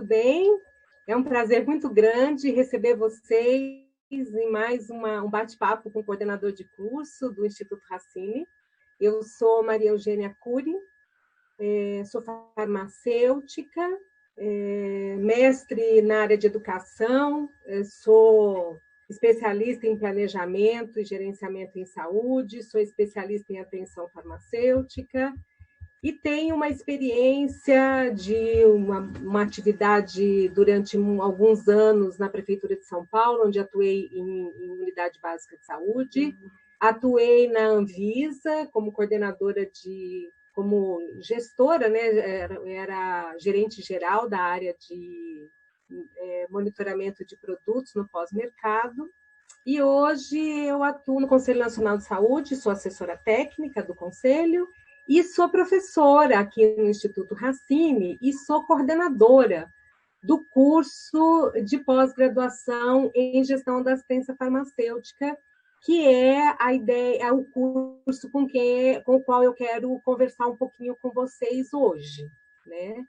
tudo bem? É um prazer muito grande receber vocês em mais um bate-papo com o coordenador de curso do Instituto Racine. Eu sou Maria Eugênia Cury, sou farmacêutica, mestre na área de educação, sou especialista em planejamento e gerenciamento em saúde, sou especialista em atenção farmacêutica, e tenho uma experiência de uma atividade durante alguns anos na Prefeitura de São Paulo, onde atuei em unidade básica de saúde. Atuei na Anvisa como coordenadora como gestora, né? Era gerente geral da área de monitoramento de produtos no pós-mercado. E hoje eu atuo no Conselho Nacional de Saúde, sou assessora técnica do Conselho, e sou professora aqui no Instituto Racine e sou coordenadora do curso de pós-graduação em gestão da assistência farmacêutica, que é a ideia, é o curso com o qual eu quero conversar um pouquinho com vocês hoje, né?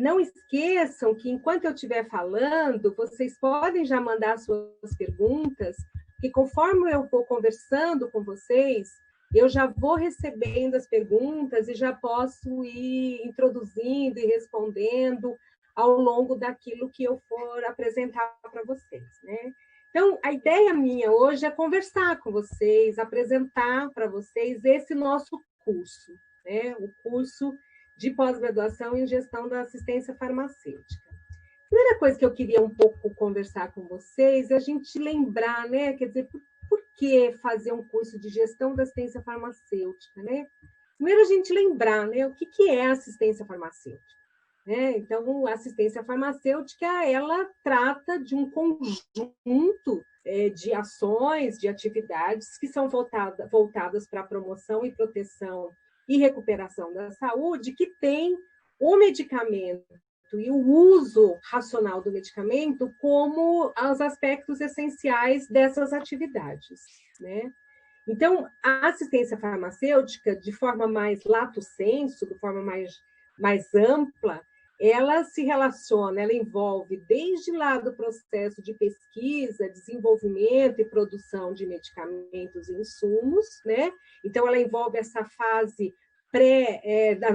Não esqueçam que, enquanto eu estiver falando, vocês podem já mandar suas perguntas, que conforme eu vou conversando com vocês, eu já vou recebendo as perguntas e já posso ir introduzindo e respondendo ao longo daquilo que eu for apresentar para vocês, né? Então, a ideia minha hoje é conversar com vocês, apresentar para vocês esse nosso curso, né? O curso de pós-graduação em gestão da assistência farmacêutica. A primeira coisa que eu queria um pouco conversar com vocês é a gente lembrar, né? Quer dizer, por que fazer um curso de gestão da assistência farmacêutica, né? Primeiro, a gente lembrar, né? O que é assistência farmacêutica, né? Então, a assistência farmacêutica, ela trata de um conjunto de ações, de atividades que são voltadas para a promoção e proteção e recuperação da saúde, que tem o medicamento e o uso racional do medicamento como os aspectos essenciais dessas atividades, né? Então, a assistência farmacêutica, de forma mais lato sensu, de forma mais ampla, ela se relaciona, ela envolve desde lá do processo de pesquisa, desenvolvimento e produção de medicamentos e insumos, né? Então, ela envolve essa fase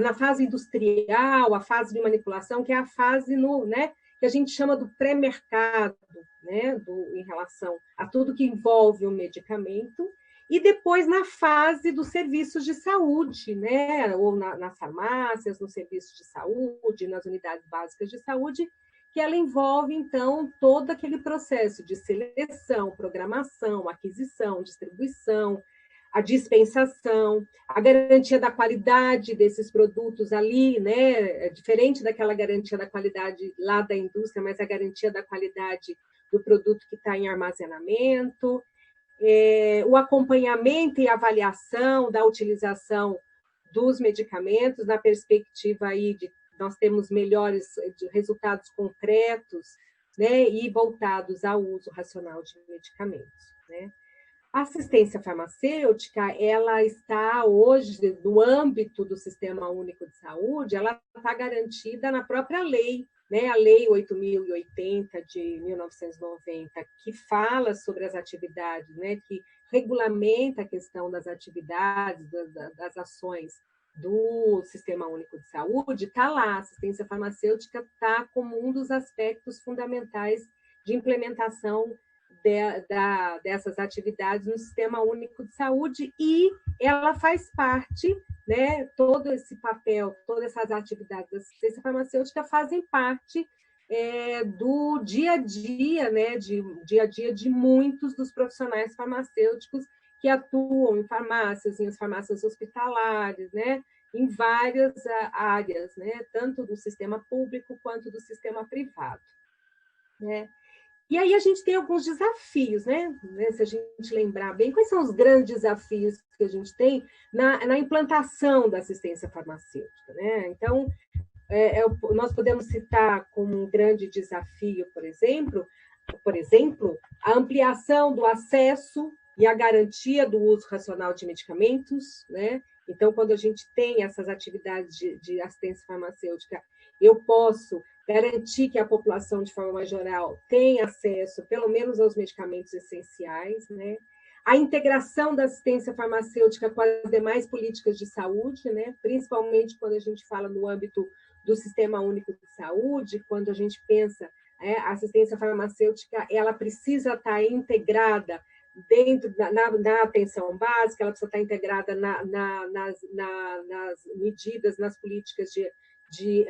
na fase industrial, a fase de manipulação, que é a fase né, que a gente chama do pré-mercado, né, em relação a tudo que envolve o medicamento, e depois na fase dos serviços de saúde, né, ou nas farmácias, nos serviços de saúde, nas unidades básicas de saúde, que ela envolve, então, todo aquele processo de seleção, programação, aquisição, distribuição, a dispensação, a garantia da qualidade desses produtos ali, né? É diferente daquela garantia da qualidade lá da indústria, mas a garantia da qualidade do produto que está em armazenamento, o acompanhamento e avaliação da utilização dos medicamentos, na perspectiva aí de nós temos melhores resultados concretos, né? E voltados ao uso racional de medicamentos, né? A assistência farmacêutica, ela está hoje, no âmbito do Sistema Único de Saúde, ela está garantida na própria lei, né? A Lei 8.080 de 1990, que fala sobre as atividades, né? Que regulamenta a questão das atividades, das ações do Sistema Único de Saúde, está lá, a assistência farmacêutica está como um dos aspectos fundamentais de implementação dessas atividades no Sistema Único de Saúde, e ela faz parte, né, todo esse papel, todas essas atividades da assistência farmacêutica fazem parte do dia a dia, né, de muitos dos profissionais farmacêuticos que atuam em farmácias hospitalares, né, em várias áreas, né, tanto do sistema público quanto do sistema privado, né? E aí a gente tem alguns desafios, né? Se a gente lembrar bem, quais são os grandes desafios que a gente tem na implantação da assistência farmacêutica, né? Então, nós podemos citar como um grande desafio, por exemplo, a ampliação do acesso e a garantia do uso racional de medicamentos, né? Então, quando a gente tem essas atividades de assistência farmacêutica, eu posso garantir que a população, de forma geral, tenha acesso, pelo menos, aos medicamentos essenciais, né? A integração da assistência farmacêutica com as demais políticas de saúde, né? Principalmente quando a gente fala no âmbito do Sistema Único de Saúde, quando a gente pensa a assistência farmacêutica, ela precisa estar integrada dentro na atenção básica, ela precisa estar integrada nas medidas, nas políticas de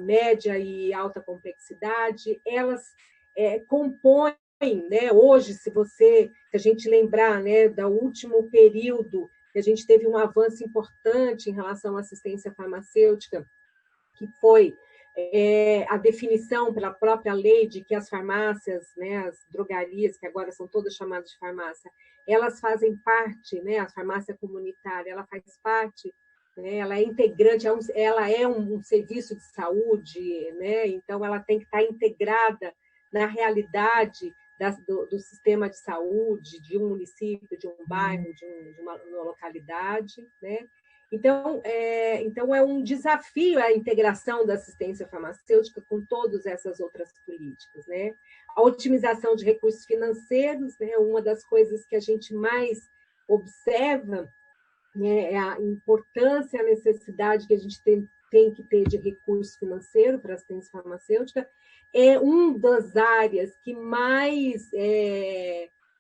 média e alta complexidade, elas compõem, né, hoje, se a gente lembrar, né, do último período, que a gente teve um avanço importante em relação à assistência farmacêutica, que foi a definição pela própria lei de que as farmácias, né, as drogarias, que agora são todas chamadas de farmácia, elas fazem parte, né, a farmácia comunitária, ela faz parte, né, ela é integrante, ela é um serviço de saúde, né, então ela tem que estar integrada na realidade do sistema de saúde de um município, de um bairro, de uma localidade, né? Então, é um desafio a integração da assistência farmacêutica com todas essas outras políticas, né? A otimização de recursos financeiros, né? Uma das coisas que a gente mais observa, né, é a importância, a necessidade que a gente tem que ter de recurso financeiro para a assistência farmacêutica, é uma das áreas que mais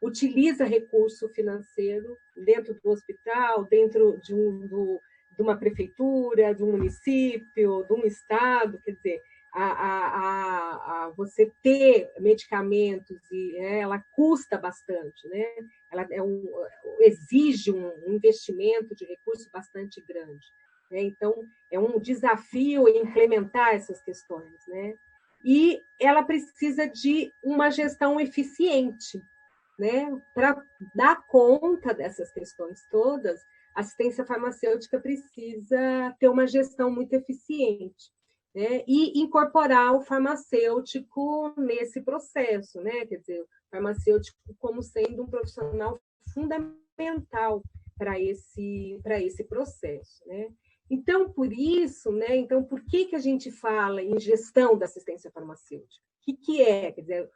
utiliza recurso financeiro dentro do hospital, dentro de uma prefeitura, de um município, de um estado, quer dizer, você ter medicamentos, ela custa bastante, né? Ela exige um investimento de recurso bastante grande, né? Então, é um desafio implementar essas questões, né? E ela precisa de uma gestão eficiente, né? Para dar conta dessas questões todas, a assistência farmacêutica precisa ter uma gestão muito eficiente, né? E incorporar o farmacêutico nesse processo, né? Quer dizer, o farmacêutico como sendo um profissional fundamental para esse processo, né? Então, por isso, né? Então, por que a gente fala em gestão da assistência farmacêutica? O que é? Quer dizer,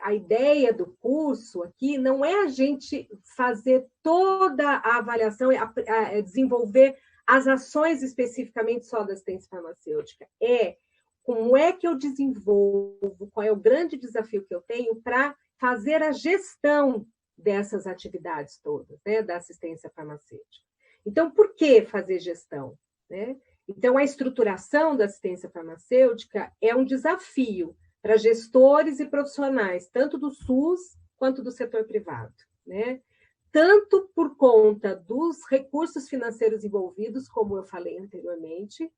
a ideia do curso aqui não é a gente fazer toda a avaliação, desenvolver as ações especificamente só da assistência farmacêutica. Como é que eu desenvolvo, qual é o grande desafio que eu tenho para fazer a gestão dessas atividades todas, né, da assistência farmacêutica. Então, por que fazer gestão? Né? Então, a estruturação da assistência farmacêutica é um desafio para gestores e profissionais, tanto do SUS quanto do setor privado, né? Tanto por conta dos recursos financeiros envolvidos, como eu falei anteriormente,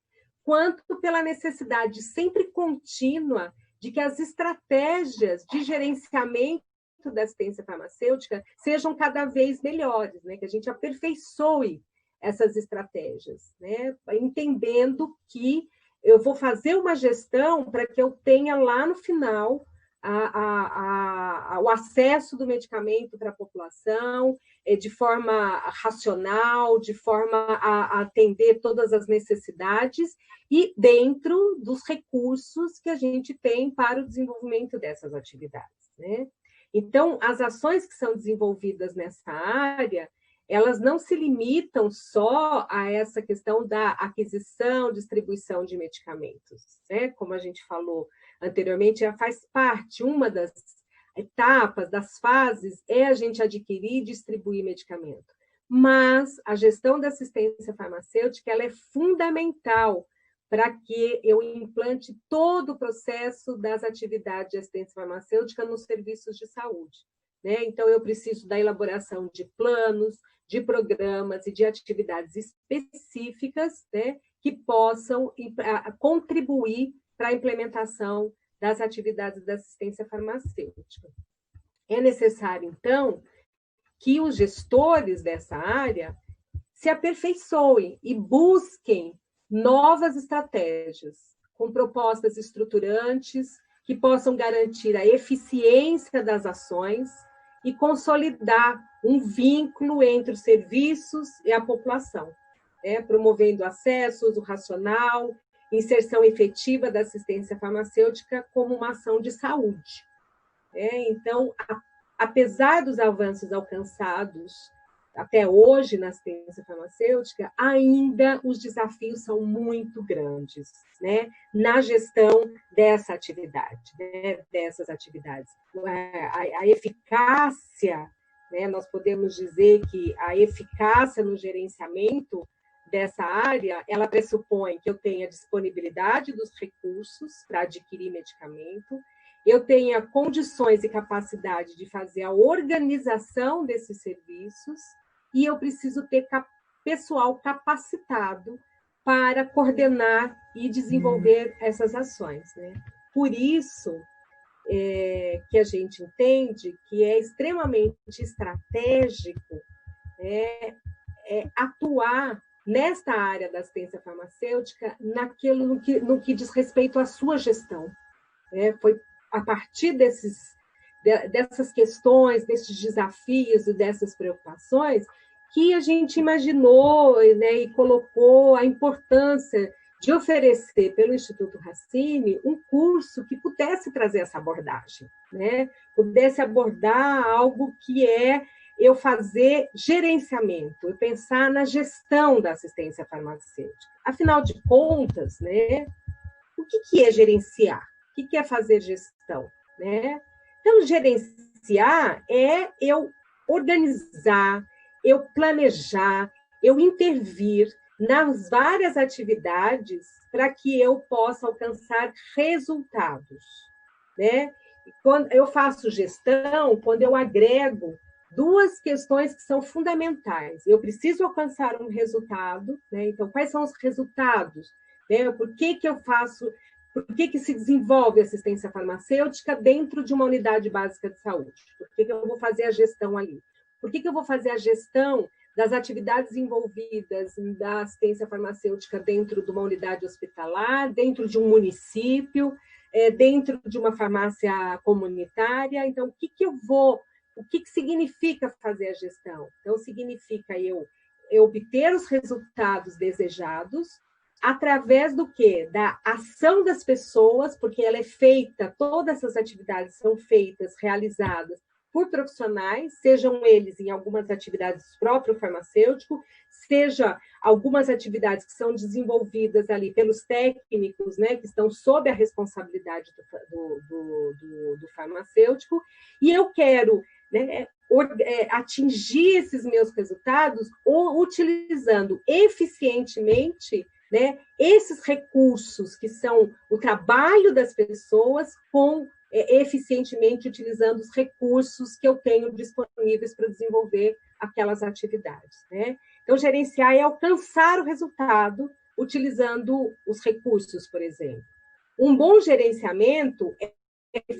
quanto pela necessidade sempre contínua de que as estratégias de gerenciamento da assistência farmacêutica sejam cada vez melhores, né? Que a gente aperfeiçoe essas estratégias, né? Entendendo que eu vou fazer uma gestão para que eu tenha lá no final o acesso do medicamento para a população de forma racional, de forma a atender todas as necessidades e dentro dos recursos que a gente tem para o desenvolvimento dessas atividades, né? Então, as ações que são desenvolvidas nessa área, elas não se limitam só a essa questão da aquisição, distribuição de medicamentos, né? Como a gente falou anteriormente, ela faz parte, uma das etapas, das fases, é a gente adquirir e distribuir medicamento. Mas a gestão da assistência farmacêutica, ela é fundamental para que eu implante todo o processo das atividades de assistência farmacêutica nos serviços de saúde, né? Então, eu preciso da elaboração de planos, de programas e de atividades específicas, né, que possam contribuir para a implementação das atividades da assistência farmacêutica. É necessário, então, que os gestores dessa área se aperfeiçoem e busquem novas estratégias, com propostas estruturantes que possam garantir a eficiência das ações e consolidar um vínculo entre os serviços e a população, né? Promovendo acesso, uso racional inserção efetiva da assistência farmacêutica como uma ação de saúde. Então, apesar dos avanços alcançados até hoje na assistência farmacêutica, ainda os desafios são muito grandes, né, na gestão dessa atividade, né, dessas atividades. A eficácia, né, nós podemos dizer que a eficácia no gerenciamento dessa área, ela pressupõe que eu tenha disponibilidade dos recursos para adquirir medicamento, eu tenha condições e capacidade de fazer a organização desses serviços, e eu preciso ter pessoal capacitado para coordenar e desenvolver essas ações, né? Por isso que a gente entende que é extremamente estratégico atuar nesta área da assistência farmacêutica no que diz respeito à sua gestão. Foi a partir dessas questões, desses desafios e dessas preocupações que a gente imaginou, né, e colocou a importância de oferecer pelo Instituto Racine um curso que pudesse trazer essa abordagem, né? Pudesse abordar algo que eu fazer gerenciamento, eu pensar na gestão da assistência farmacêutica. Afinal de contas, né, o que é gerenciar? O que é fazer gestão? Né? Então, gerenciar é eu organizar, eu planejar, eu intervir nas várias atividades para que eu possa alcançar resultados. Né? Quando eu faço gestão, quando eu agrego duas questões que são fundamentais. Eu preciso alcançar um resultado, né? Então, quais são os resultados? Né? Por que eu faço... Por que se desenvolve assistência farmacêutica dentro de uma unidade básica de saúde? Por que eu vou fazer a gestão ali? Por que eu vou fazer a gestão das atividades envolvidas da assistência farmacêutica dentro de uma unidade hospitalar, dentro de um município, dentro de uma farmácia comunitária? Então, o que significa fazer a gestão? Então, significa eu obter os resultados desejados através do quê? Da ação das pessoas, porque ela é feita, todas essas atividades são feitas, realizadas por profissionais, sejam eles em algumas atividades do próprio farmacêutico, seja algumas atividades que são desenvolvidas ali pelos técnicos, né, que estão sob a responsabilidade do farmacêutico, e eu quero, né, atingir esses meus resultados utilizando eficientemente, né, esses recursos que são o trabalho das pessoas eficientemente utilizando os recursos que eu tenho disponíveis para desenvolver aquelas atividades. Né? Então, gerenciar é alcançar o resultado utilizando os recursos, por exemplo. Um bom gerenciamento é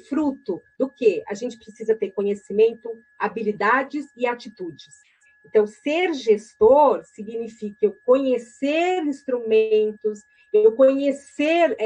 fruto do quê? A gente precisa ter conhecimento, habilidades e atitudes. Então, ser gestor significa eu conhecer instrumentos, eu conhecer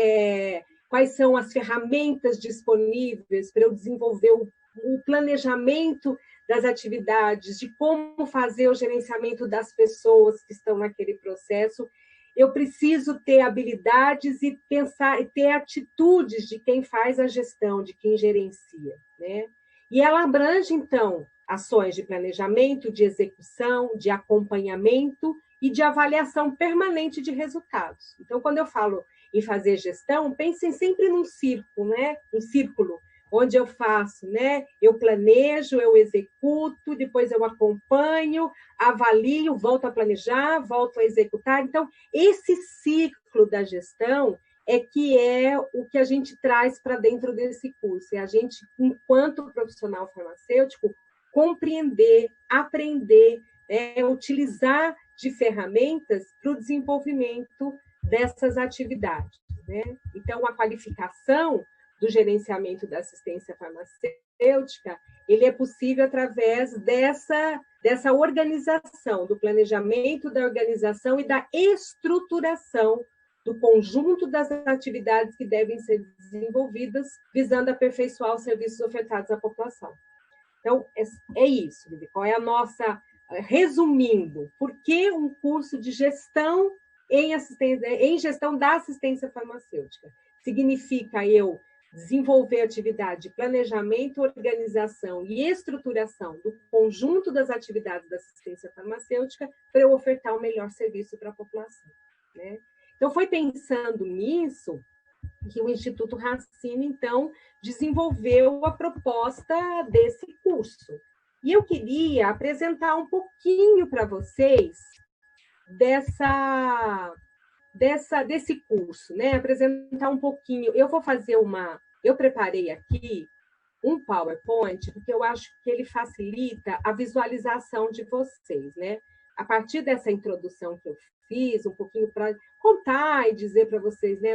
quais são as ferramentas disponíveis para eu desenvolver o planejamento das atividades, de como fazer o gerenciamento das pessoas que estão naquele processo. Eu preciso ter habilidades e pensar, e ter atitudes de quem faz a gestão, de quem gerencia, né? E ela abrange, então, ações de planejamento, de execução, de acompanhamento e de avaliação permanente de resultados. Então, quando eu falo em fazer gestão, pensem sempre num círculo, né? Um círculo, onde eu faço, né? Eu planejo, eu executo, depois eu acompanho, avalio, volto a planejar, volto a executar. Então, esse ciclo da gestão é o que a gente traz para dentro desse curso. É a gente, enquanto profissional farmacêutico, compreender, aprender, utilizar de ferramentas para o desenvolvimento dessas atividades. Né? Então, a qualificação do gerenciamento da assistência farmacêutica, ele é possível através dessa organização, do planejamento, da organização e da estruturação do conjunto das atividades que devem ser desenvolvidas, visando aperfeiçoar os serviços ofertados à população. Então, é isso, Vivi. Qual é a nossa... Resumindo, por que um curso de gestão em gestão da assistência farmacêutica. Significa eu desenvolver atividade de planejamento, organização e estruturação do conjunto das atividades da assistência farmacêutica para eu ofertar o melhor serviço para a população, né? Então, foi pensando nisso que o Instituto Racine, então, desenvolveu a proposta desse curso. E eu queria apresentar um pouquinho para vocês desse curso, né? Apresentar um pouquinho. Eu preparei aqui um PowerPoint, porque eu acho que ele facilita a visualização de vocês, né? A partir dessa introdução que eu fiz, um pouquinho para contar e dizer para vocês, né?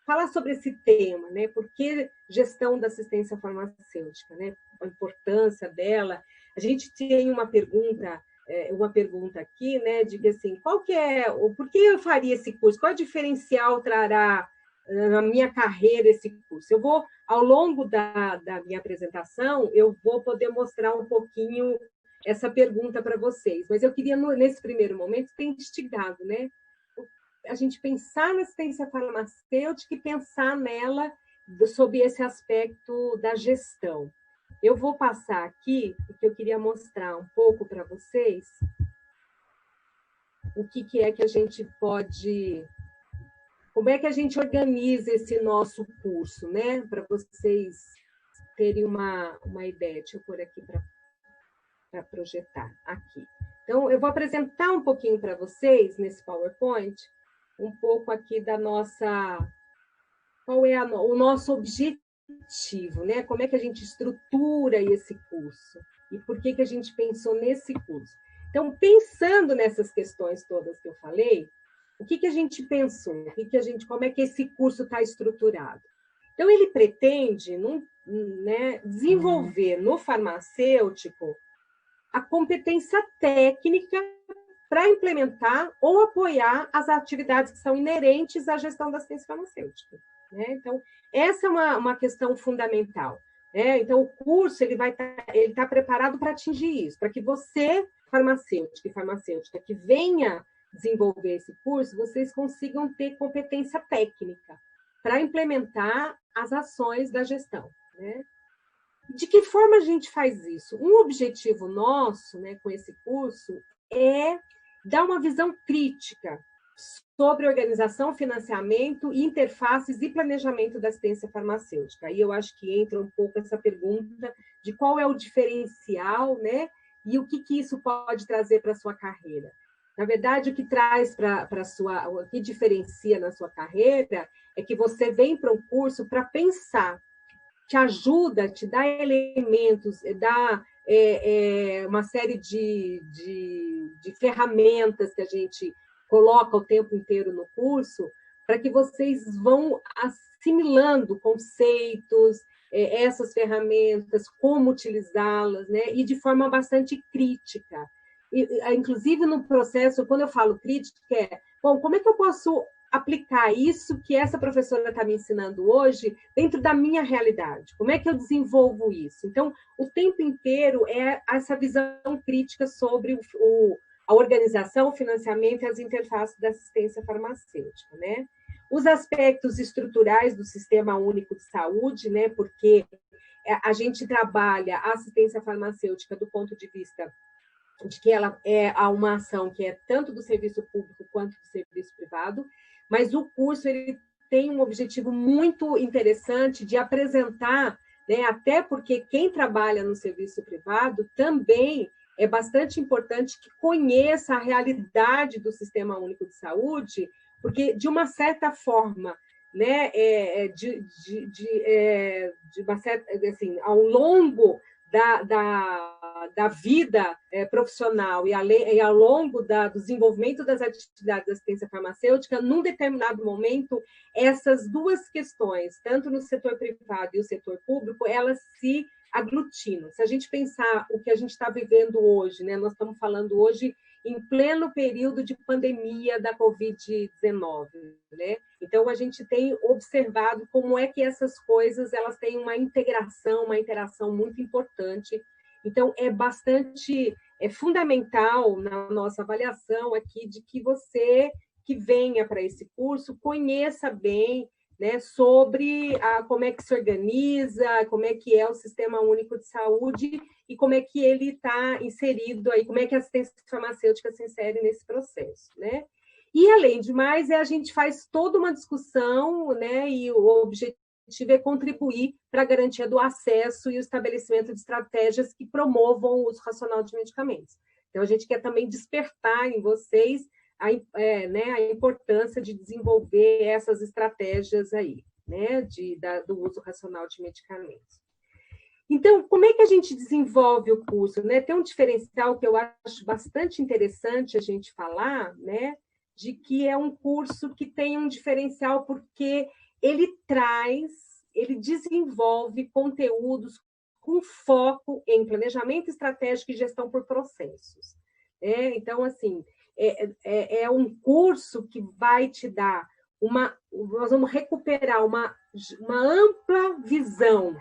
Falar sobre esse tema, né? Por que gestão da assistência farmacêutica, né? A importância dela. A gente tem uma pergunta aqui, né? De que assim, por que eu faria esse curso? Qual diferencial trará na minha carreira esse curso? Eu vou, ao longo da minha apresentação, eu vou poder mostrar um pouquinho essa pergunta para vocês, mas eu queria, nesse primeiro momento, ter instigado, né? A gente pensar na assistência farmacêutica e pensar nela sob esse aspecto da gestão. Eu vou passar aqui, porque eu queria mostrar um pouco para vocês o que é que a gente pode... Como é que a gente organiza esse nosso curso, né? Para vocês terem uma ideia. Deixa eu pôr aqui para projetar aqui. Então, eu vou apresentar um pouquinho para vocês, nesse PowerPoint, um pouco aqui da nossa... Qual é o nosso objetivo, né? Como é que a gente estrutura esse curso? E por que a gente pensou nesse curso? Então, pensando nessas questões todas que eu falei, o que a gente pensou? Como é que esse curso está estruturado? Então, ele pretende desenvolver no farmacêutico a competência técnica para implementar ou apoiar as atividades que são inerentes à gestão da assistência farmacêutica, né? Então, essa é uma questão fundamental, né? Então, o curso ele está preparado para atingir isso, para que você, farmacêutico e farmacêutica, que venha desenvolver esse curso, vocês consigam ter competência técnica para implementar as ações da gestão, né? De que forma a gente faz isso? Um objetivo nosso, né, com esse curso é dar uma visão crítica sobre organização, financiamento, interfaces e planejamento da assistência farmacêutica. Aí eu acho que entra um pouco essa pergunta de qual é o diferencial, né, e o que isso pode trazer para a sua carreira. Na verdade, o que traz o que diferencia na sua carreira é que você vem para um curso para pensar, te ajuda, te dá elementos, dá uma série de ferramentas que a gente coloca o tempo inteiro no curso, para que vocês vão assimilando conceitos, essas ferramentas, como utilizá-las, né? E de forma bastante crítica. Inclusive, no processo, quando eu falo crítica, como é que eu posso aplicar isso que essa professora está me ensinando hoje dentro da minha realidade? Como é que eu desenvolvo isso? Então, o tempo inteiro é essa visão crítica sobre a organização, o financiamento e as interfaces da assistência farmacêutica, né? Os aspectos estruturais do Sistema Único de Saúde, né? Porque a gente trabalha a assistência farmacêutica do ponto de vista de que ela é uma ação que é tanto do serviço público quanto do serviço privado, mas o curso ele tem um objetivo muito interessante de apresentar, né, até porque quem trabalha no serviço privado também é bastante importante que conheça a realidade do Sistema Único de Saúde, porque, de uma certa forma, né, de uma certa, assim, ao longo da vida profissional e ao longo do desenvolvimento das atividades de assistência farmacêutica, num determinado momento, essas duas questões, tanto no setor privado e o setor público, elas se aglutinam. Se a gente pensar o que a gente está vivendo hoje, né, nós estamos falando hoje em pleno período de pandemia da Covid-19, né? Então, a gente tem observado como é que essas coisas elas têm uma interação muito importante. Então, é fundamental na nossa avaliação aqui de que você que venha para esse curso conheça bem, né, sobre como é que se organiza, como é que é o Sistema Único de Saúde e como é que ele está inserido aí, como é que a assistência farmacêutica se insere nesse processo, né? E, além de mais, a gente faz toda uma discussão, né, e o objetivo é contribuir para a garantia do acesso e o estabelecimento de estratégias que promovam o uso racional de medicamentos. Então, a gente quer também despertar em vocês né, a importância de desenvolver essas estratégias aí, né, do uso racional de medicamentos. Então, como é que a gente desenvolve o curso? Né? Tem um diferencial que eu acho bastante interessante a gente falar, né, de que é um curso que tem um diferencial porque ele desenvolve conteúdos com foco em planejamento estratégico e gestão por processos. Então, assim, é um curso que vai te dar nós vamos recuperar uma ampla visão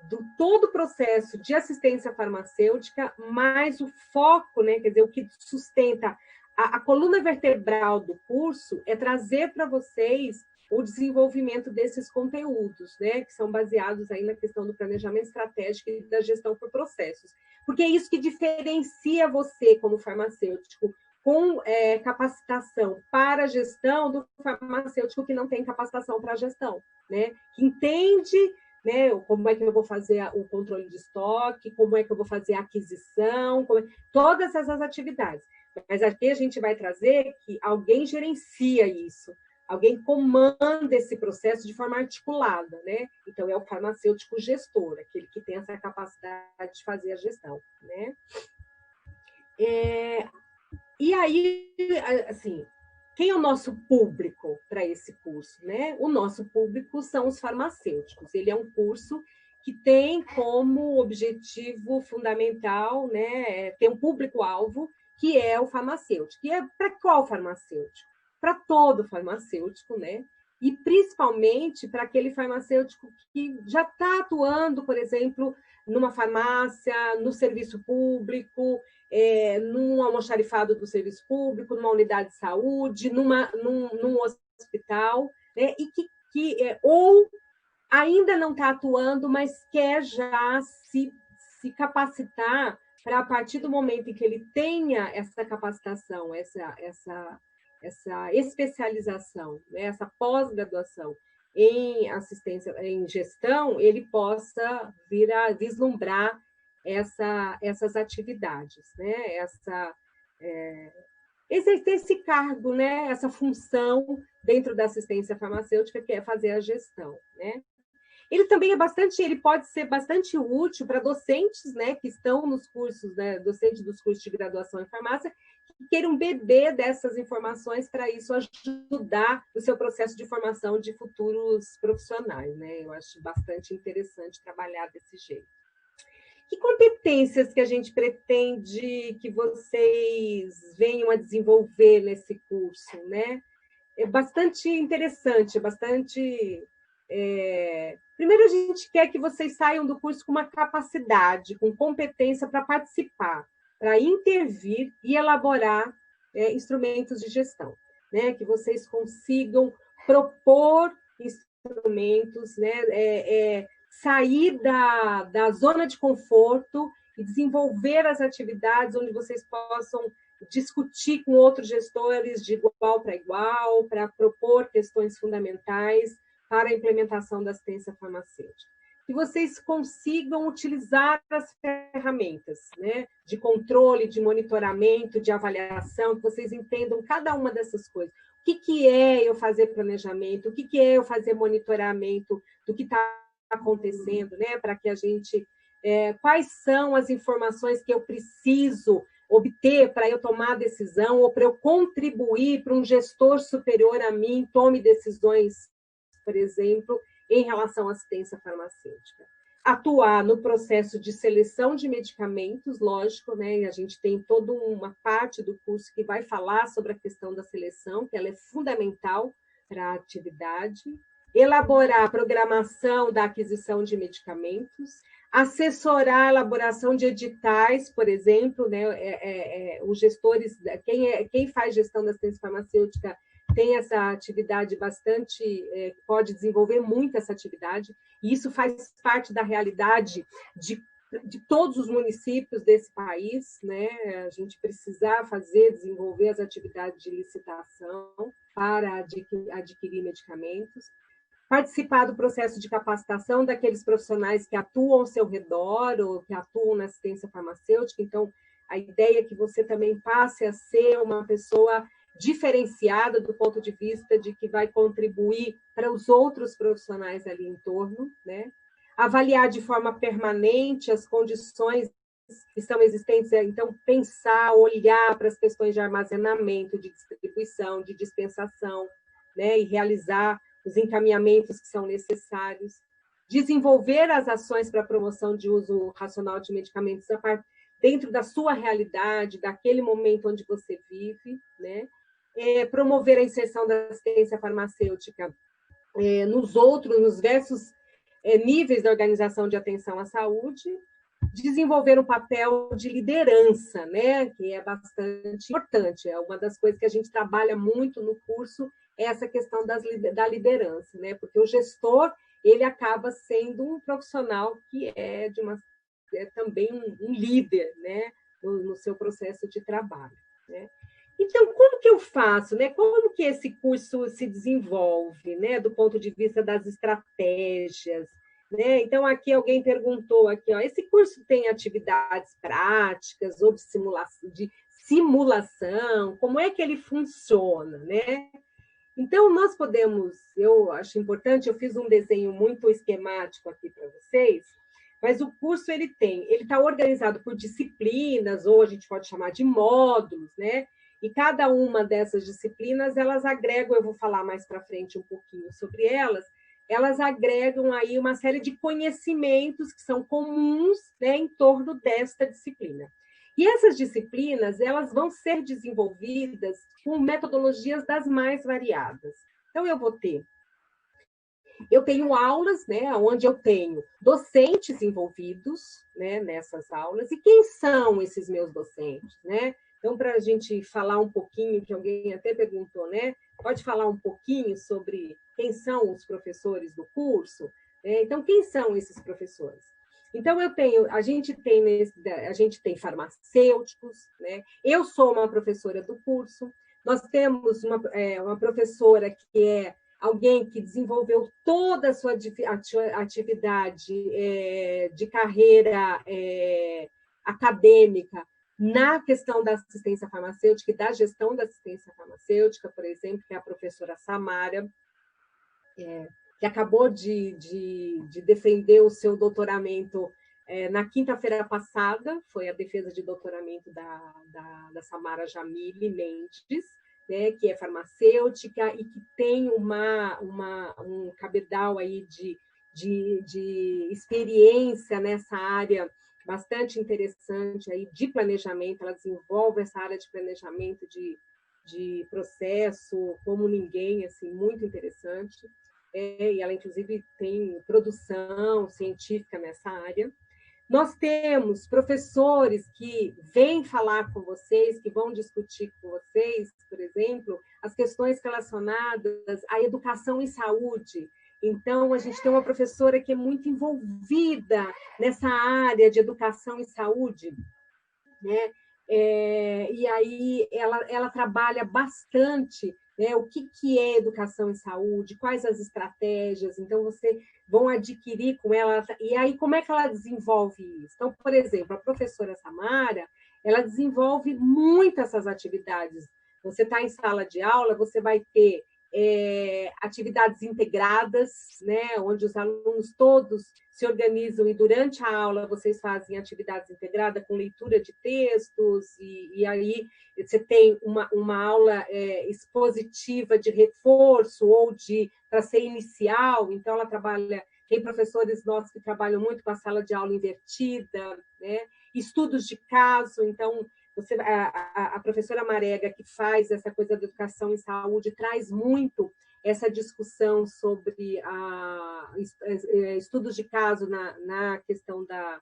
do todo o processo de assistência farmacêutica, mais o foco, né, quer dizer, o que sustenta a coluna vertebral do curso é trazer para vocês o desenvolvimento desses conteúdos, né, que são baseados aí na questão do planejamento estratégico e da gestão por processos. Porque é isso que diferencia você, como farmacêutico, com capacitação para a gestão, do farmacêutico que não tem capacitação para a gestão, né, que entende, né, como é que eu vou fazer o controle de estoque, como é que eu vou fazer a aquisição, todas essas atividades. Mas aqui a gente vai trazer que alguém gerencia isso, alguém comanda esse processo de forma articulada, né? Então, é o farmacêutico gestor, aquele que tem essa capacidade de fazer a gestão, né? E aí, assim, quem é o nosso público para esse curso, né? O nosso público são os farmacêuticos. Ele é um curso que tem como objetivo fundamental, né, ter um público-alvo que é o farmacêutico. E é para qual farmacêutico? Para todo farmacêutico, né? E principalmente para aquele farmacêutico que já está atuando, por exemplo, numa farmácia, no serviço público, num almoxarifado do serviço público, numa unidade de saúde, num hospital, né? E ou ainda não está atuando, mas quer já se capacitar para, a partir do momento em que ele tenha essa capacitação, essa especialização, né, essa pós-graduação em assistência, em gestão, ele possa vir a vislumbrar essas atividades, né, exercer esse cargo, né, essa função dentro da assistência farmacêutica, que é fazer a gestão, né? Ele pode ser bastante útil para docentes, né, que estão nos cursos, né, docentes dos cursos de graduação em farmácia, que queiram beber dessas informações para isso ajudar o seu processo de formação de futuros profissionais, né? Eu acho bastante interessante trabalhar desse jeito. Que competências que a gente pretende que vocês venham a desenvolver nesse curso, né? É bastante interessante, bastante... Primeiro, a gente quer que vocês saiam do curso com uma capacidade, com competência para participar, para intervir e elaborar instrumentos de gestão, né? Que vocês consigam propor instrumentos, né? Sair da zona de conforto e desenvolver as atividades onde vocês possam discutir com outros gestores de igual para igual, para propor questões fundamentais para a implementação da assistência farmacêutica. Que vocês consigam utilizar as ferramentas, né, de controle, de monitoramento, de avaliação, que vocês entendam cada uma dessas coisas. O que é eu fazer planejamento? O que é eu fazer monitoramento do que está acontecendo, né, para que a gente... quais são as informações que eu preciso obter para eu tomar decisão ou para eu contribuir para um gestor superior a mim tome decisões, por exemplo, em relação à assistência farmacêutica. Atuar no processo de seleção de medicamentos, lógico, né? A gente tem toda uma parte do curso que vai falar sobre a questão da seleção, que ela é fundamental para a atividade. Elaborar a programação da aquisição de medicamentos, assessorar a elaboração de editais, por exemplo, né? Os gestores, quem faz gestão da assistência farmacêutica tem essa atividade bastante, pode desenvolver muito essa atividade, e isso faz parte da realidade de todos os municípios desse país, né? A gente precisar desenvolver as atividades de licitação para adquirir medicamentos, participar do processo de capacitação daqueles profissionais que atuam ao seu redor ou que atuam na assistência farmacêutica. Então, a ideia é que você também passe a ser uma pessoa diferenciada do ponto de vista de que vai contribuir para os outros profissionais ali em torno, né? Avaliar de forma permanente as condições que estão existentes, então pensar, olhar para as questões de armazenamento, de distribuição, de dispensação, né? E realizar os encaminhamentos que são necessários, desenvolver as ações para a promoção de uso racional de medicamentos dentro da sua realidade, daquele momento onde você vive, né? Promover a inserção da assistência farmacêutica nos diversos níveis da organização de atenção à saúde, desenvolver um papel de liderança, né, que é bastante importante. É uma das coisas que a gente trabalha muito no curso, é essa questão da liderança, né, porque o gestor ele acaba sendo um profissional que é também um líder, né, no seu processo de trabalho, né? Então, como que eu faço, né? Como que esse curso se desenvolve, né? Do ponto de vista das estratégias, né? Então, aqui alguém perguntou aqui, ó, esse curso tem atividades práticas ou de simulação? Como é que ele funciona, né? Então, eu acho importante, eu fiz um desenho muito esquemático aqui para vocês, mas o curso ele está organizado por disciplinas, ou a gente pode chamar de módulos, né? E cada uma dessas disciplinas, elas agregam, eu vou falar mais para frente um pouquinho sobre elas agregam aí uma série de conhecimentos que são comuns, né, em torno desta disciplina. E essas disciplinas, elas vão ser desenvolvidas com metodologias das mais variadas. Então, eu tenho aulas, né, onde eu tenho docentes envolvidos, né, nessas aulas. E quem são esses meus docentes, né? Então, para a gente falar um pouquinho, que alguém até perguntou, né? Pode falar um pouquinho sobre quem são os professores do curso? Então, quem são esses professores? Então, a gente tem farmacêuticos, né? Eu sou uma professora do curso, nós temos uma professora que é alguém que desenvolveu toda a sua atividade de carreira acadêmica na questão da assistência farmacêutica e da gestão da assistência farmacêutica, por exemplo, que é a professora Samara, que acabou de defender o seu doutoramento na quinta-feira passada, foi a defesa de doutoramento da Samara Jamile Mendes, né, que é farmacêutica e que tem um cabedal aí de experiência nessa área bastante interessante aí de planejamento. Ela desenvolve essa área de planejamento de processo como ninguém, assim, muito interessante. E ela, inclusive, tem produção científica nessa área. Nós temos professores que vêm falar com vocês, que vão discutir com vocês, por exemplo, as questões relacionadas à educação em saúde. Então, a gente tem uma professora que é muito envolvida nessa área de educação em saúde, né? E aí ela trabalha bastante, né, o que é educação em saúde, quais as estratégias, então vocês vão adquirir com ela, e aí como é que ela desenvolve isso? Então, por exemplo, a professora Samara, ela desenvolve muito essas atividades. Você está em sala de aula, você vai ter atividades integradas, né, onde os alunos todos se organizam e durante a aula vocês fazem atividades integradas com leitura de textos e aí você tem uma aula expositiva de reforço ou para ser inicial. Então ela tem professores nossos que trabalham muito com a sala de aula invertida, né? Estudos de caso. Então a professora Marega, que faz essa coisa da educação em saúde, traz muito essa discussão sobre estudos de caso na questão da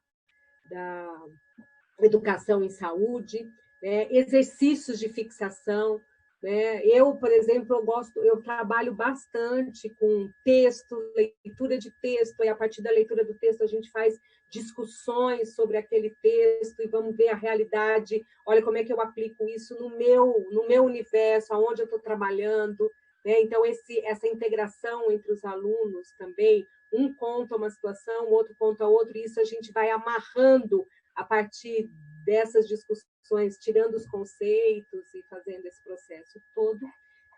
educação em saúde, né? Exercícios de fixação. né? Eu, por exemplo, eu trabalho bastante com texto, leitura de texto, e a partir da leitura do texto a gente faz discussões sobre aquele texto e vamos ver a realidade. Olha como é que eu aplico isso no meu universo, aonde eu estou trabalhando, né? Então, essa integração entre os alunos também, um conta uma situação, o outro conta outra, e isso a gente vai amarrando a partir dessas discussões, tirando os conceitos e fazendo esse processo todo,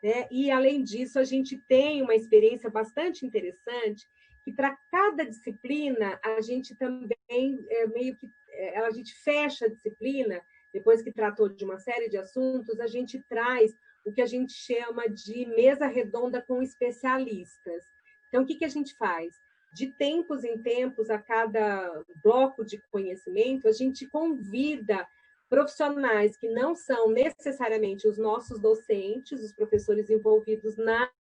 né? E, além disso, a gente tem uma experiência bastante interessante, que para cada disciplina, a gente também, a gente fecha a disciplina, depois que tratou de uma série de assuntos, a gente traz o que a gente chama de mesa redonda com especialistas. Então, o que a gente faz? De tempos em tempos, a cada bloco de conhecimento, a gente convida profissionais que não são necessariamente os nossos docentes, os professores envolvidos na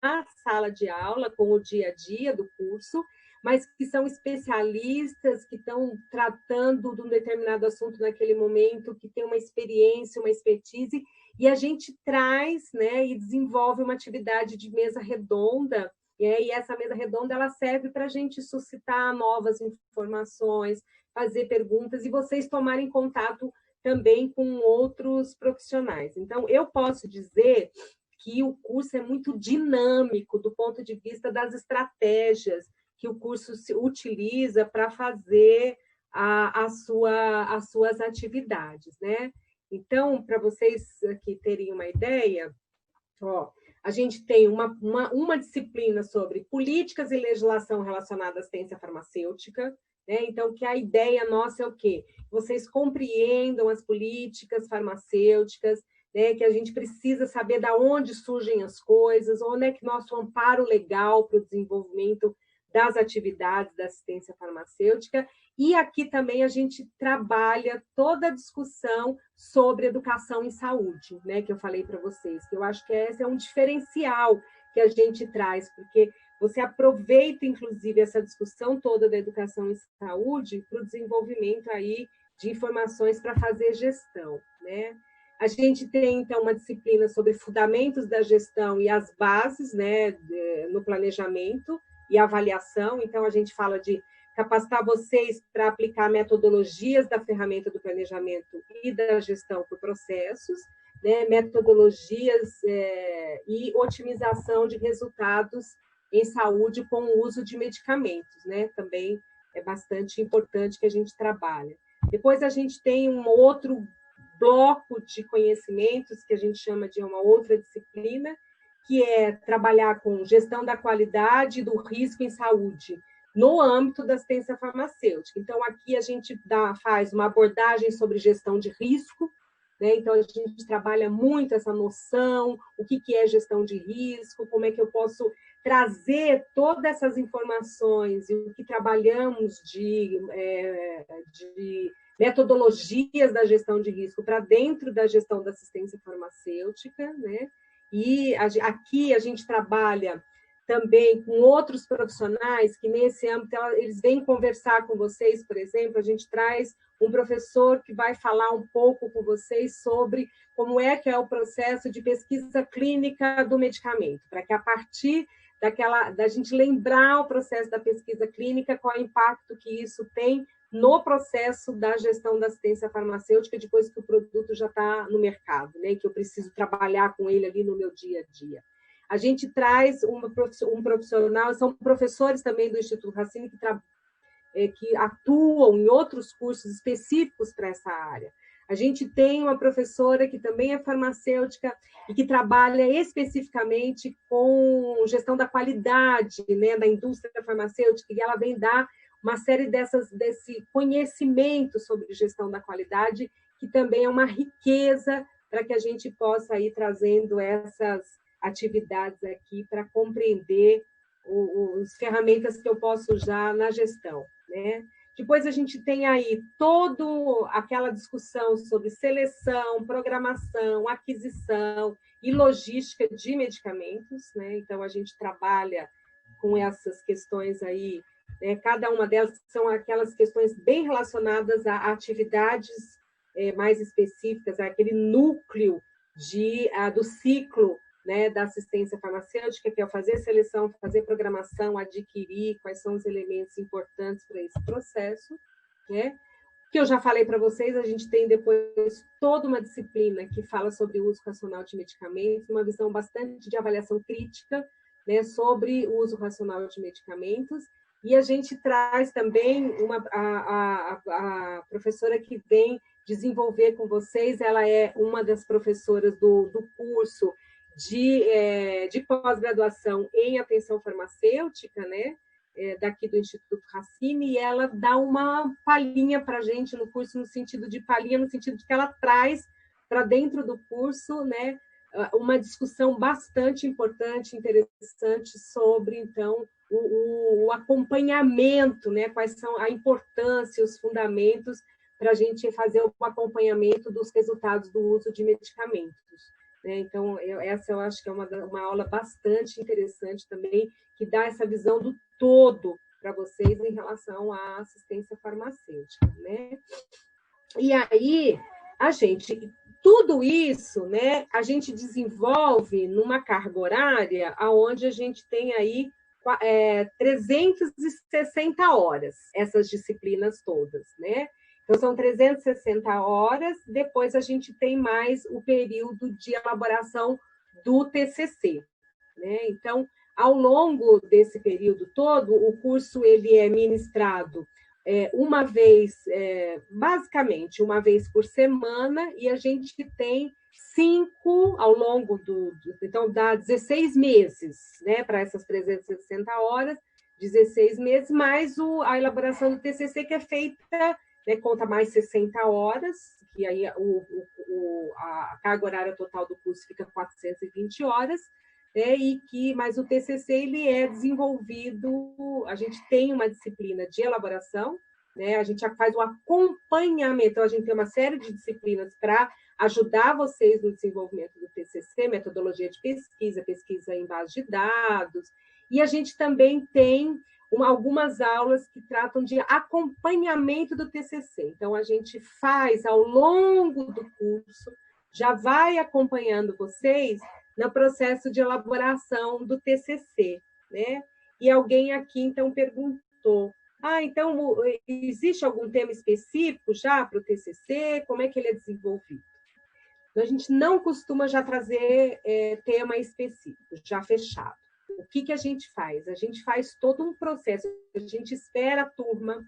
sala de aula, com o dia a dia do curso, mas que são especialistas, que estão tratando de um determinado assunto naquele momento, que tem uma experiência, uma expertise, e a gente traz, né, e desenvolve uma atividade de mesa redonda, e essa mesa redonda ela serve para a gente suscitar novas informações, fazer perguntas, e vocês tomarem contato também com outros profissionais. Então, eu posso dizer que o curso é muito dinâmico do ponto de vista das estratégias que o curso se utiliza para fazer as suas atividades, né? Então, para vocês aqui terem uma ideia, ó, a gente tem uma disciplina sobre políticas e legislação relacionada à assistência farmacêutica, né? Então, que a ideia nossa é o quê? Vocês compreendam as políticas farmacêuticas, né? Que a gente precisa saber de onde surgem as coisas, onde é que nosso amparo legal para o desenvolvimento das atividades da assistência farmacêutica. E aqui também a gente trabalha toda a discussão sobre educação em saúde, né, que eu falei para vocês, que eu acho que esse é um diferencial que a gente traz, porque você aproveita, inclusive, essa discussão toda da educação em saúde para o desenvolvimento aí de informações para fazer gestão, né? A gente tem, então, uma disciplina sobre fundamentos da gestão e as bases, né, no planejamento e avaliação. Então, a gente fala de capacitar vocês para aplicar metodologias da ferramenta do planejamento e da gestão por processos, né, metodologias e otimização de resultados em saúde com o uso de medicamentos, né? Também é bastante importante que a gente trabalhe. Depois a gente tem um outro bloco de conhecimentos que a gente chama de uma outra disciplina, que é trabalhar com gestão da qualidade e do risco em saúde, no âmbito da assistência farmacêutica. Então, aqui a gente faz uma abordagem sobre gestão de risco, né? Então, a gente trabalha muito essa noção, o que é gestão de risco, como é que eu posso trazer todas essas informações e o que trabalhamos de metodologias da gestão de risco para dentro da gestão da assistência farmacêutica, né? E aqui a gente trabalha também com outros profissionais que, nesse âmbito, eles vêm conversar com vocês, por exemplo, a gente traz um professor que vai falar um pouco com vocês sobre como é que é o processo de pesquisa clínica do medicamento, para que, a partir da gente lembrar o processo da pesquisa clínica, qual é o impacto que isso tem no processo da gestão da assistência farmacêutica, depois que o produto já está no mercado, né? Que eu preciso trabalhar com ele ali no meu dia a dia. A gente traz um profissional, são professores também do Instituto Racine que atuam em outros cursos específicos para essa área. A gente tem uma professora que também é farmacêutica e que trabalha especificamente com gestão da qualidade, né, da indústria farmacêutica, e ela vem dar uma série desse conhecimento sobre gestão da qualidade, que também é uma riqueza para que a gente possa ir trazendo essas atividades aqui para compreender as ferramentas que eu posso usar na gestão, né? Depois a gente tem aí toda aquela discussão sobre seleção, programação, aquisição e logística de medicamentos, né? Então a gente trabalha com essas questões aí, né? Cada uma delas são aquelas questões bem relacionadas a atividades mais específicas, aquele núcleo do ciclo, né, da assistência farmacêutica, que é fazer seleção, fazer programação, adquirir, quais são os elementos importantes para esse processo, né? Que eu já falei para vocês, a gente tem depois toda uma disciplina que fala sobre o uso racional de medicamentos, uma visão bastante de avaliação crítica, né, sobre o uso racional de medicamentos, e a gente traz também a professora que vem desenvolver com vocês, ela é uma das professoras do curso de pós-graduação em atenção farmacêutica, né, daqui do Instituto Racine, e ela dá uma palhinha para a gente no curso, no sentido de palhinha, no sentido de que ela traz para dentro do curso, né, uma discussão bastante importante, interessante sobre, então, o acompanhamento, né, quais são a importância, os fundamentos para a gente fazer o acompanhamento dos resultados do uso de medicamentos. Né? Então, essa eu acho que é uma aula bastante interessante também, que dá essa visão do todo para vocês em relação à assistência farmacêutica. Né? E aí, tudo isso, né, a gente desenvolve numa carga horária onde a gente tem aí 360 horas, essas disciplinas todas, né? Então, são 360 horas, depois a gente tem mais o período de elaboração do TCC. Né? Então, ao longo desse período todo, o curso ele é ministrado uma vez, basicamente, uma vez por semana, e a gente tem 5 ao longo então, dá 16 meses, né, para essas 360 horas, 16 meses, mais a elaboração do TCC, que é feita, né, conta mais 60 horas, que aí a carga horária total do curso fica 420 horas, mas o TCC ele é desenvolvido, a gente tem uma disciplina de elaboração, né, a gente faz o acompanhamento, então a gente tem uma série de disciplinas para ajudar vocês no desenvolvimento do TCC, metodologia de pesquisa, pesquisa em base de dados, e a gente também tem algumas aulas que tratam de acompanhamento do TCC. Então, a gente faz ao longo do curso, já vai acompanhando vocês no processo de elaboração do TCC, né? E alguém aqui, então, perguntou, então, existe algum tema específico já para o TCC? Como é que ele é desenvolvido? Então, a gente não costuma já trazer tema específico, já fechado. O que a gente faz? A gente faz todo um processo, a gente espera a turma,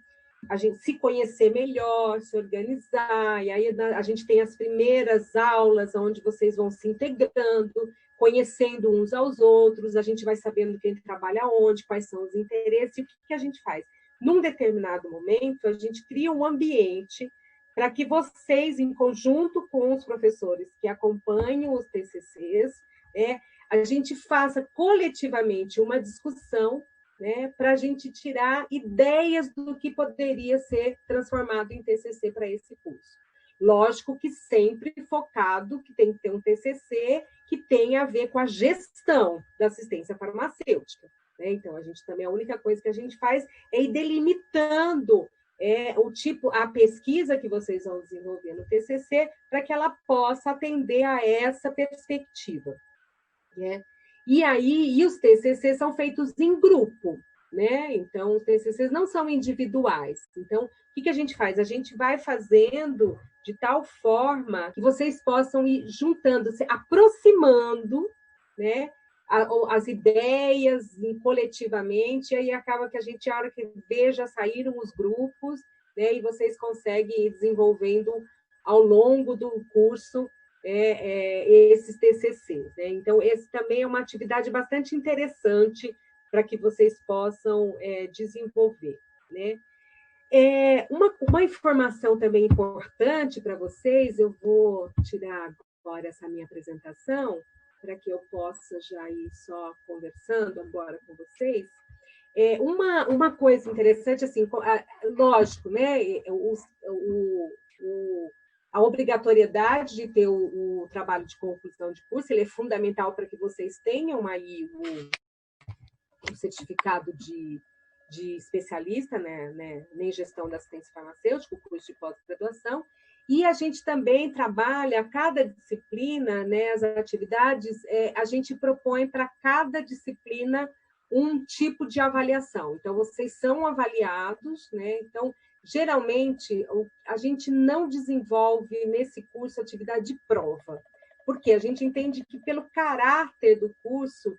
a gente se conhecer melhor, se organizar, e aí a gente tem as primeiras aulas onde vocês vão se integrando, conhecendo uns aos outros, a gente vai sabendo quem trabalha onde, quais são os interesses, e o que a gente faz? Num determinado momento, a gente cria um ambiente para que vocês, em conjunto com os professores que acompanham os TCCs, a gente faça coletivamente uma discussão, né, para a gente tirar ideias do que poderia ser transformado em TCC para esse curso. Lógico que sempre focado, que tem que ter um TCC que tenha a ver com a gestão da assistência farmacêutica. Né? Então, a única coisa que a gente faz é ir delimitando a pesquisa que vocês vão desenvolver no TCC para que ela possa atender a essa perspectiva. Né? E os TCCs são feitos em grupo, né? Então, os TCCs não são individuais. Então, o que a gente faz? A gente vai fazendo de tal forma que vocês possam ir juntando, se aproximando, né? As ideias coletivamente, e aí acaba que a hora que veja, saíram os grupos, né? E vocês conseguem ir desenvolvendo ao longo do curso esses TCCs. Né? Então, esse também é uma atividade bastante interessante para que vocês possam desenvolver. Né? Uma informação também importante para vocês, eu vou tirar agora essa minha apresentação, para que eu possa já ir só conversando agora com vocês. Uma coisa interessante, assim, lógico, né? A obrigatoriedade de ter o trabalho de conclusão de curso, ele é fundamental para que vocês tenham aí o certificado de especialista, né, em gestão da assistência farmacêutica, o curso de pós-graduação, E a gente também trabalha, cada disciplina, né, as atividades, a gente propõe para cada disciplina um tipo de avaliação. Então, vocês são avaliados, né? Então, geralmente, a gente não desenvolve nesse curso atividade de prova, porque a gente entende que, pelo caráter do curso,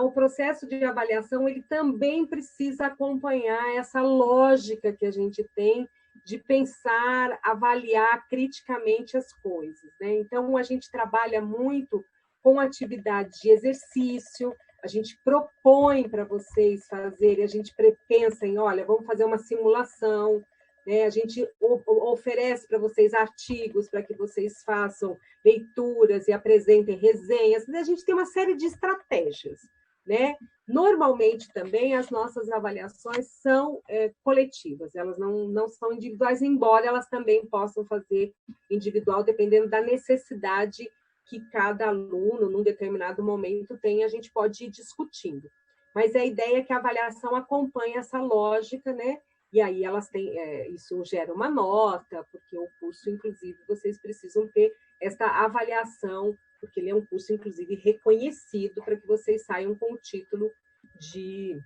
o processo de avaliação ele também precisa acompanhar essa lógica que a gente tem de pensar, avaliar criticamente as coisas, né? Então, a gente trabalha muito com atividade de exercício, a gente propõe para vocês fazerem, a gente pensa em, olha, vamos fazer uma simulação, né? A gente oferece para vocês artigos para que vocês façam leituras e apresentem resenhas, a gente tem uma série de estratégias, né? Normalmente, também, as nossas avaliações são coletivas, elas não são individuais, embora elas também possam fazer individual, dependendo da necessidade que cada aluno, num determinado momento, tem, a gente pode ir discutindo. Mas a ideia é que a avaliação acompanhe essa lógica, né? E aí elas têm, isso gera uma nota, porque o curso, inclusive, vocês precisam ter esta avaliação, porque ele é um curso, inclusive, reconhecido para que vocês saiam com o título de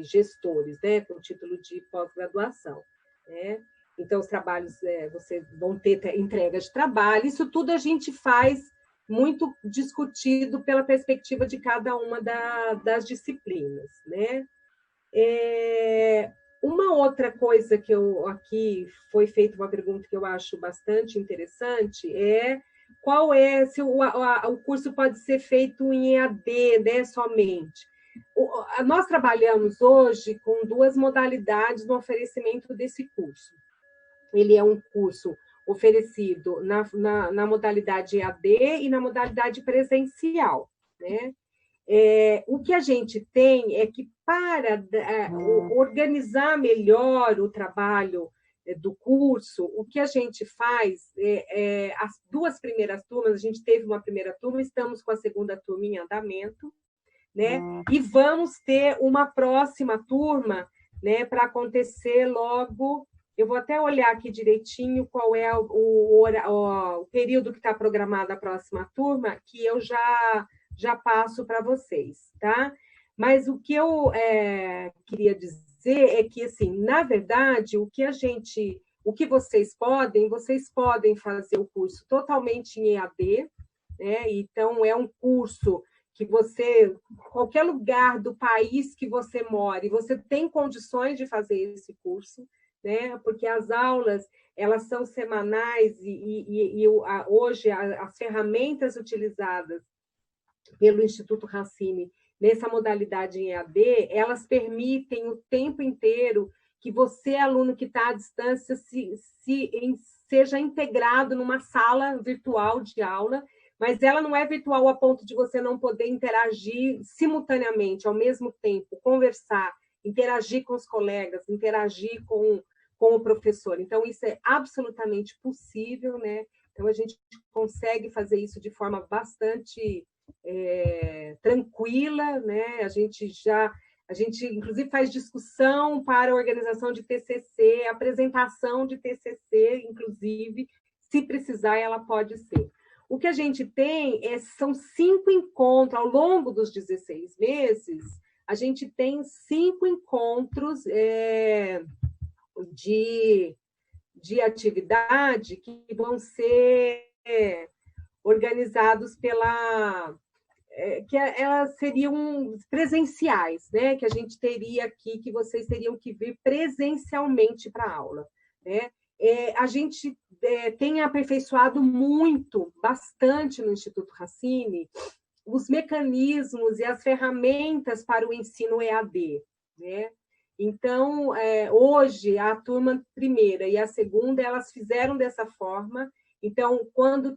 gestores, né? Com o título de pós-graduação, né? Então, os trabalhos, vocês vão ter entrega de trabalho, isso tudo a gente faz muito discutido pela perspectiva de cada uma das disciplinas, né? Uma outra coisa que aqui foi feita uma pergunta que eu acho bastante interessante qual se o curso pode ser feito em EAD, né, somente. Nós trabalhamos hoje com duas modalidades no oferecimento desse curso. Ele é um curso oferecido na modalidade EAD e na modalidade presencial, né? O que a gente tem é que, para organizar melhor o trabalho do curso, o que a gente faz as duas primeiras turmas, a gente teve uma primeira turma, estamos com a segunda turma em andamento, né? E vamos ter uma próxima turma, né, para acontecer logo. Eu vou até olhar aqui direitinho qual é o período que está programado a próxima turma, que eu já passo para vocês, tá? Mas o que eu queria dizer é que, assim, na verdade, o que vocês podem fazer o curso totalmente em EAD, né? Então, é um curso que você, qualquer lugar do país que você more, você tem condições de fazer esse curso, né? Porque as aulas, elas são semanais e hoje as ferramentas utilizadas pelo Instituto Racine nessa modalidade em EAD, elas permitem o tempo inteiro que você, aluno que está à distância, seja integrado numa sala virtual de aula, mas ela não é virtual a ponto de você não poder interagir simultaneamente, ao mesmo tempo, conversar, interagir com os colegas, interagir com o professor. Então, isso é absolutamente possível, né? Então, a gente consegue fazer isso de forma bastante tranquila, né? A gente, inclusive, faz discussão para a organização de TCC, apresentação de TCC, inclusive, se precisar, ela pode ser. O que a gente tem são 5 encontros, ao longo dos 16 meses, a gente tem 5 encontros de atividade que vão ser organizados que elas seriam presenciais, né? Que a gente teria aqui, que vocês teriam que vir presencialmente para a aula, né? A gente tem aperfeiçoado bastante no Instituto Racine, os mecanismos e as ferramentas para o ensino EAD, né? Então, hoje, a turma primeira e a segunda, elas fizeram dessa forma. Então, quando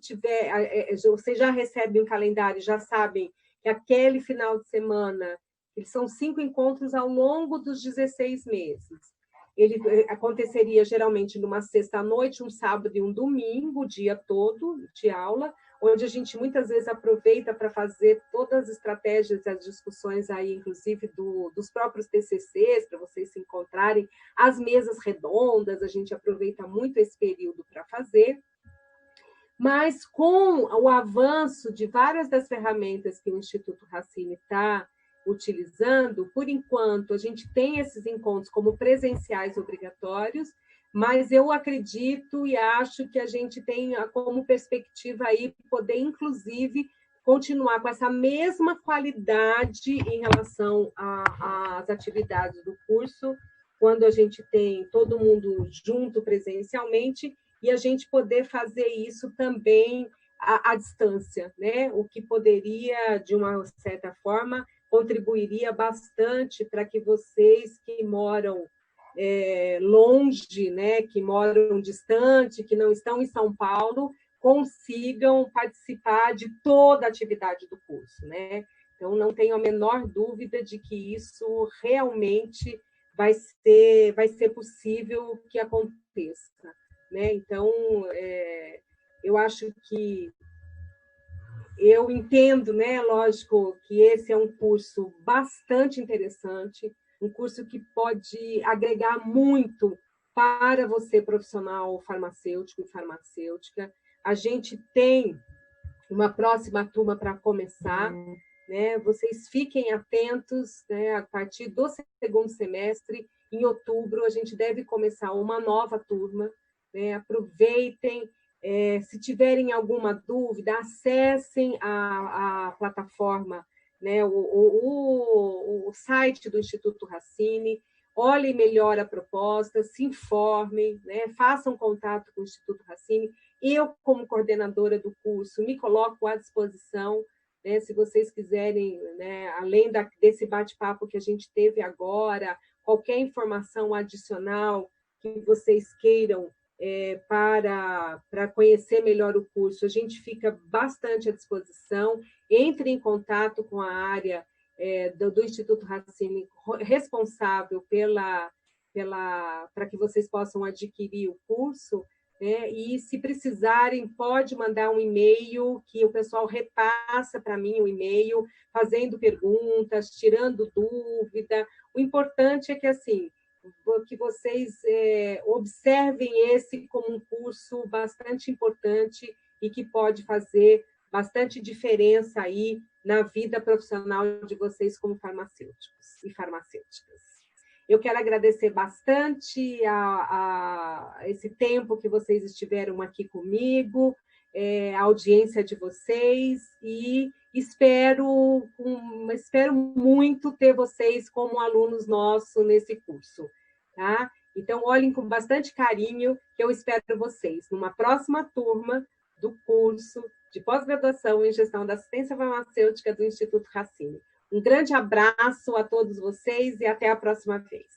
vocês já recebem um calendário, já sabem que aquele final de semana, eles são 5 encontros ao longo dos 16 meses. Ele aconteceria geralmente numa sexta-noite, um sábado e um domingo, o dia todo de aula, onde a gente muitas vezes aproveita para fazer todas as estratégias e as discussões aí, inclusive dos próprios TCCs, para vocês se encontrarem, as mesas redondas, a gente aproveita muito esse período para fazer. Mas com o avanço de várias das ferramentas que o Instituto Racine está utilizando, por enquanto, a gente tem esses encontros como presenciais obrigatórios, mas eu acredito e acho que a gente tem como perspectiva aí poder, inclusive, continuar com essa mesma qualidade em relação às atividades do curso, quando a gente tem todo mundo junto presencialmente, e a gente poder fazer isso também à distância, né? O que poderia, de uma certa forma, contribuiria bastante para que vocês que moram longe, né, que moram distante, que não estão em São Paulo, consigam participar de toda a atividade do curso, né? Então, não tenho a menor dúvida de que isso realmente vai ser possível que aconteça, né? Então, eu acho que eu entendo, né, lógico, que esse é um curso bastante interessante, um curso que pode agregar muito para você, profissional farmacêutico e farmacêutica. A gente tem uma próxima turma para começar, né? Vocês fiquem atentos, né? A partir do segundo semestre, em outubro, a gente deve começar uma nova turma, né? Aproveitem. Se tiverem alguma dúvida, acessem a plataforma, né? O site do Instituto Racine, olhem melhor a proposta, se informem, né? Façam contato com o Instituto Racine. Eu, como coordenadora do curso, me coloco à disposição, né? Se vocês quiserem, né? Além desse bate-papo que a gente teve agora, qualquer informação adicional que vocês queiram para conhecer melhor o curso, a gente fica bastante à disposição. Entre em contato com a área do Instituto Racine, responsável para que vocês possam adquirir o curso, né? E, se precisarem, pode mandar um e-mail, que o pessoal repassa para mim o e-mail, fazendo perguntas, tirando dúvida. O importante é que, assim, que vocês observem esse como um curso bastante importante e que pode fazer bastante diferença aí na vida profissional de vocês como farmacêuticos e farmacêuticas. Eu quero agradecer bastante a esse tempo que vocês estiveram aqui comigo, a audiência de vocês, e espero muito ter vocês como alunos nossos nesse curso, tá? Então, olhem com bastante carinho, que eu espero vocês numa próxima turma do curso de pós-graduação em gestão da assistência farmacêutica do Instituto Racine. Um grande abraço a todos vocês e até a próxima vez.